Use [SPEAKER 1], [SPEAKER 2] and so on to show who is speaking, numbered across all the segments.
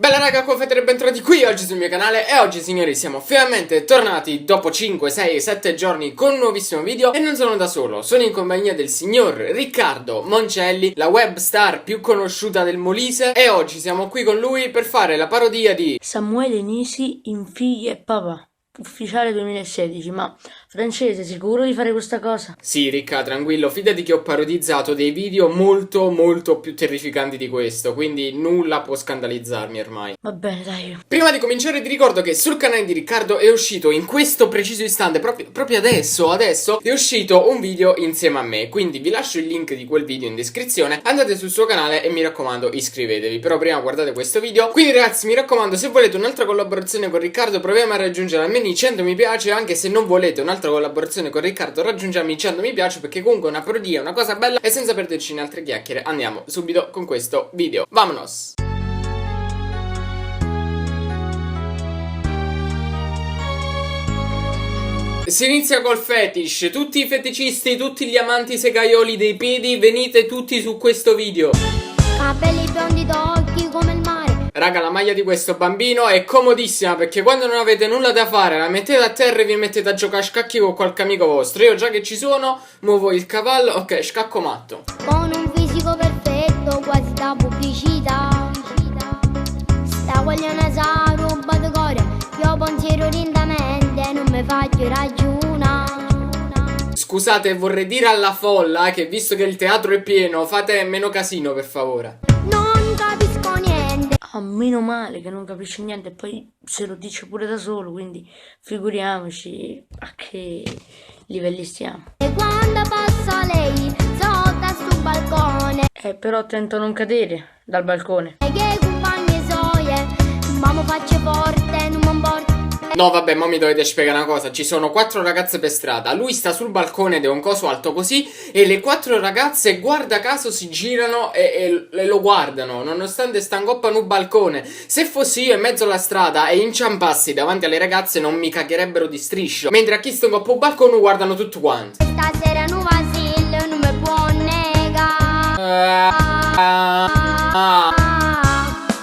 [SPEAKER 1] Bella raga, come fate? Bentornati qui oggi sul mio canale. E oggi signori siamo finalmente tornati dopo 5, 6, 7 giorni con un nuovissimo video. E non sono da solo, sono in compagnia del signor Riccardo Moncelli, la web star più conosciuta del Molise. E oggi siamo qui con lui per fare la parodia di
[SPEAKER 2] Samuele Nisi in Figli e Papà, ufficiale 2016. Ma francese, sicuro di fare questa cosa?
[SPEAKER 1] Sì Ricca, tranquillo, fidati che ho parodizzato dei video molto più terrificanti di questo, quindi nulla può scandalizzarmi ormai.
[SPEAKER 2] Va bene, dai.
[SPEAKER 1] Prima di cominciare ti ricordo che sul canale di Riccardo è uscito in questo preciso istante, proprio adesso è uscito un video insieme a me. Quindi vi lascio il link di quel video in descrizione, andate sul suo canale e mi raccomando iscrivetevi. Però prima guardate questo video. Quindi ragazzi mi raccomando, se volete un'altra collaborazione con Riccardo proviamo a raggiungere almeno i 100 mi piace. Anche se non volete un'altra collaborazione con Riccardo raggiungiamo i 100 mi piace, perché comunque è una parodia, una cosa bella. E senza perderci in altre chiacchiere andiamo subito con questo video. Vamonos! Si inizia col fetish. Tutti i feticisti, tutti gli amanti segaioli dei piedi, venite tutti su questo video.
[SPEAKER 3] Capelli biondi d'occhi come il mare.
[SPEAKER 1] Raga, la maglia di questo bambino è comodissima, perché quando non avete nulla da fare la mettete a terra e vi mettete a giocare a scacchi con qualche amico vostro. Io già che ci sono, muovo il cavallo, ok, scacco matto.
[SPEAKER 3] Con un fisico perfetto, quasi da pubblicità. Sta guagliana sa roba di cuore, io pensiero lentamente, non mi faccio ragionare.
[SPEAKER 1] Scusate, vorrei dire alla folla che visto che il teatro è pieno, fate meno casino per favore.
[SPEAKER 3] Non capisco niente.
[SPEAKER 2] Ah, meno male che non capisce niente, e poi se lo dice pure da solo, quindi figuriamoci a che livelli stiamo.
[SPEAKER 3] E quando passa lei, sotto sul balcone.
[SPEAKER 2] Però attento a non cadere dal balcone.
[SPEAKER 3] E che compagni soie, ma mi faccio forte, non mi importa.
[SPEAKER 1] No vabbè, mo mi dovete spiegare una cosa. Ci sono 4 ragazze per strada, lui sta sul balcone ed è un coso alto così, e le 4 ragazze guarda caso si girano e lo guardano, nonostante sta ingoppa un balcone. Se fossi io in mezzo alla strada e inciampassi davanti alle ragazze non mi cagherebbero di striscio, mentre a chi sta ingoppa un balcone guardano tutti quanti.
[SPEAKER 3] Stasera non vasil, non mi può negare.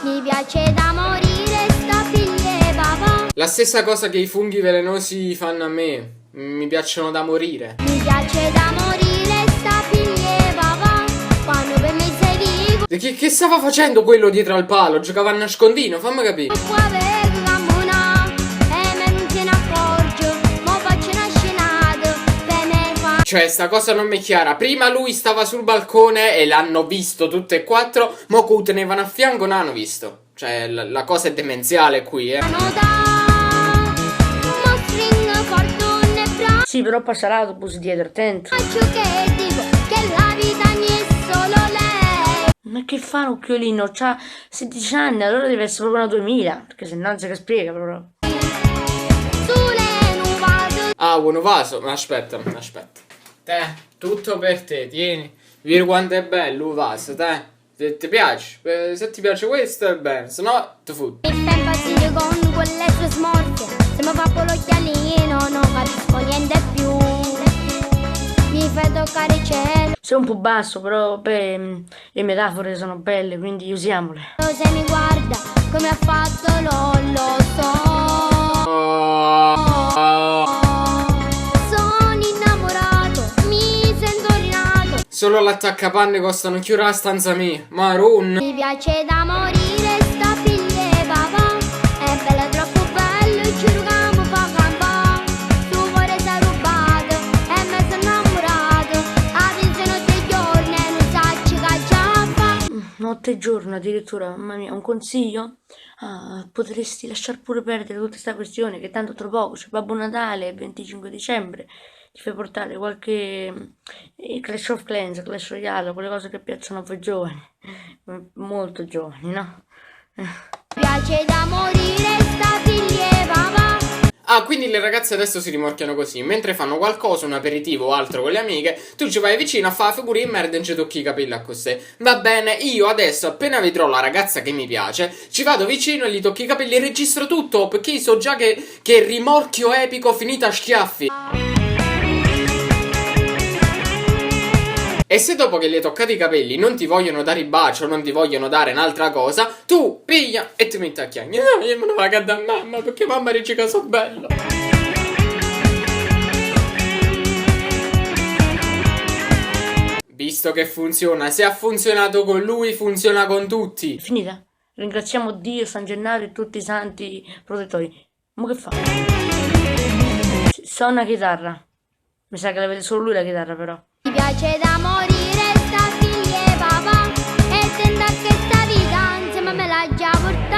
[SPEAKER 3] Mi piace da morire sta figlia papà.
[SPEAKER 1] La stessa cosa che i funghi velenosi fanno a me. Mi piacciono da morire.
[SPEAKER 3] Mi piace da morire sta figlia papà. Quando per me sei vivo.
[SPEAKER 1] E che stava facendo quello dietro al palo? Giocava a nascondino, fammi capire.
[SPEAKER 3] Qua per cammina e me non se ne accorge. Mo faccio una scenata per me fa.
[SPEAKER 1] Cioè, sta cosa non mi è chiara. Prima lui stava sul balcone e l'hanno visto tutte e 4. Mo che tenevano a fianco non hanno visto. Cioè, la cosa è demenziale qui,
[SPEAKER 2] Sì, però passa l'autobus dietro, attento.
[SPEAKER 3] Faccio che dico che la vita mi è solo lei.
[SPEAKER 2] Ma che fa un occhiolino? C'ha 16 anni, allora deve essere proprio una 2000, perché se no non si che spiega proprio.
[SPEAKER 3] Sulle nuvate.
[SPEAKER 1] Ah, buono vaso. Ma aspetta. Te, tutto per te, tieni. Vedi quanto è bello un vaso, te. Se ti piace, se ti piace questo è bene, se no ti fotti.
[SPEAKER 3] Mi fa impazzire con quelle sue smorfie. Se mi fa con l'occhialino non capisco niente più. Mi fa toccare il cielo.
[SPEAKER 2] Sei un po' basso, però beh, le metafore sono belle, quindi usiamole.
[SPEAKER 3] Se mi guarda come ha fatto non lo so. Sono innamorato, mi sento rinato.
[SPEAKER 1] Solo l'attaccapanne costano chiudere la stanza mia. Marun.
[SPEAKER 3] Mi piace da morire sta figlia papà. È bella troppo bella, ci rugamo fa campà. Tu vuoi sei rubato e me sono innamorato. Adesso notte e giorno e non sa ci cacciava.
[SPEAKER 2] Notte e giorno addirittura, mamma mia, un consiglio? Ah, potresti lasciar pure perdere tutta questa questione, che tanto tra poco c'è Babbo Natale, il 25 dicembre. Ti fai portare qualche Clash of Clans, Clash Royale, quelle cose che piacciono a voi giovani, molto giovani, no?
[SPEAKER 3] Mi piace da morire sta figlia papà.
[SPEAKER 1] Ah, quindi le ragazze adesso si rimorchiano così. Mentre fanno qualcosa, un aperitivo o altro con le amiche, tu ci vai vicino a fare figure di merda e non ci tocchi i capelli a così. Va bene, io adesso appena vedrò la ragazza che mi piace, ci vado vicino e gli tocchi i capelli e registro tutto, perché io so già che il rimorchio epico finito a schiaffi. E se dopo che li hai toccati i capelli non ti vogliono dare il bacio, non ti vogliono dare un'altra cosa, tu piglia e ti metti a chiagnare. No, io me ne vado da mamma perché mamma dice che sono bello. Visto che funziona, se ha funzionato con lui, funziona con tutti.
[SPEAKER 2] Finita. Ringraziamo Dio, San Gennaro e tutti i santi protettori. Ma che fa? Suona chitarra. Mi sa che la vede solo lui la chitarra, però.
[SPEAKER 3] Mi piace da morire sta figlia e papà, e tenta che sta vita insieme me l'ha già portata.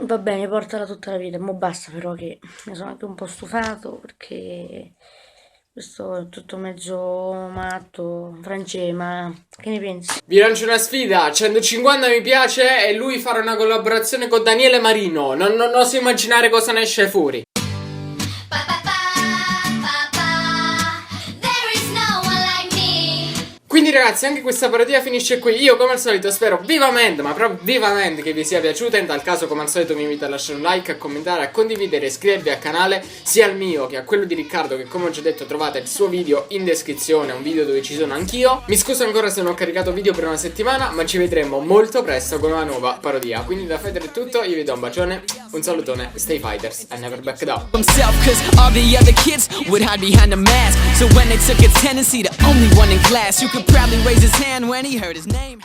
[SPEAKER 2] Va bene, portala tutta la vita. Mo basta però che mi sono anche un po' stufato perché questo è tutto mezzo matto. France, ma che ne pensi?
[SPEAKER 1] Vi lancio una sfida, 150 mi piace e lui farà una collaborazione con Daniele Marino. Non oso immaginare cosa ne esce fuori. Quindi ragazzi, anche questa parodia finisce qui. Io come al solito spero vivamente, ma proprio vivamente, che vi sia piaciuta. In tal caso come al solito vi invito a lasciare un like, a commentare, a condividere e iscrivervi al canale, sia al mio che a quello di Riccardo, che come ho già detto trovate il suo video in descrizione, un video dove ci sono anch'io. Mi scuso ancora se non ho caricato video per una settimana, ma ci vedremo molto presto con una nuova parodia. Quindi da Fighter è tutto, io vi do un bacione, un salutone, stay fighters and never back down.
[SPEAKER 4] Himself, cause all the other kids would hide behind a mask. So when they took attendance, he the only one in class. You could probably raise his hand when he heard his name.